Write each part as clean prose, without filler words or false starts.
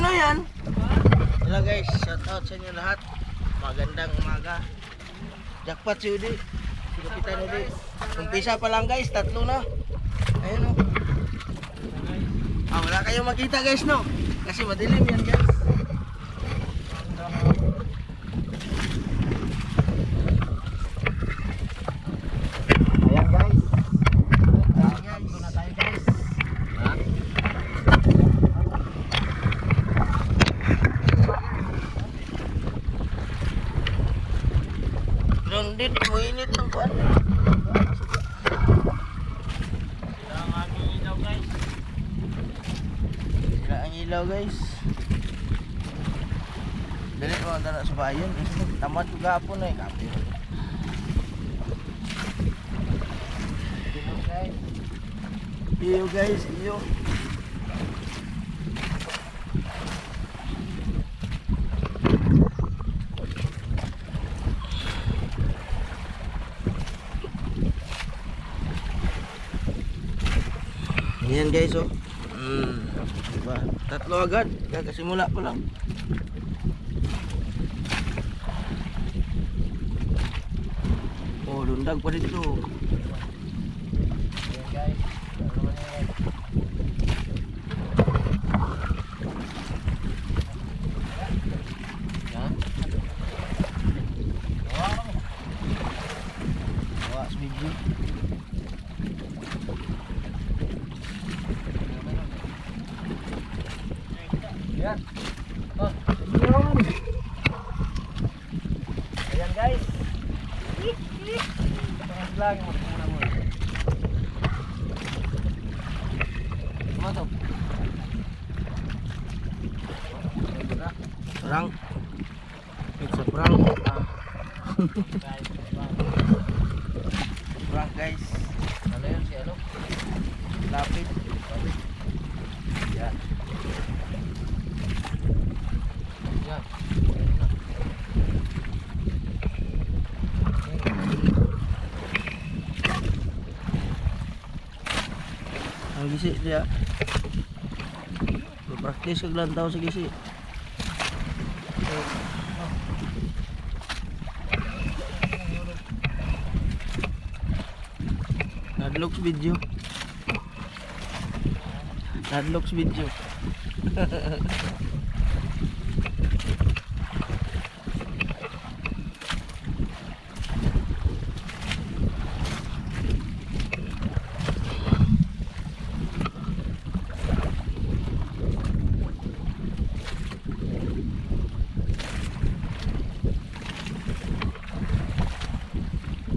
Ano yan? Hello guys, shout out sa inyo lahat. Magandang umaga. Jackpot si Udi. Si Kapitan Udi. Umpisa pa lang guys, 3 na. Ayun o. Wala kayong makita guys no. Kasi madilim yan guys. Ayan guys. Dito na tayo guys. Grounded, mainit ng kuwan. Sila ang aming ilaw guys. Sila ang ilaw guys. Dali ko ang dala sa bayan. Tamad ko gapon eh. Kapi. Iyo guys, iyo. Ayan guys oh. Diba? 3 agad. Kakasimula pa lang. Oh, lundag pa dito. Ayan guys. Awas video. Ayan. Oh. Ayan guys. Tengah lang muna mo. Mantap. Perang. It's a perang. Perang guys. Ano yun si ano? Lapit. Yan. Yan. Ang gisi dia. Praktis kag lantaw sa gisi. Nadlocks video. Nadlocks video.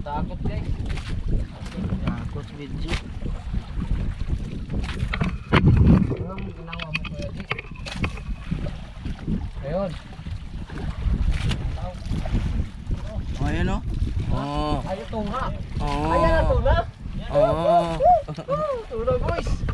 Takot guys. Takot video. Ang ginawa mo kuya di. Ayun. Oh, ayan o. Oh. Ayan tunga. Oh. Ayan ang tunga. Oh. Tunga guys.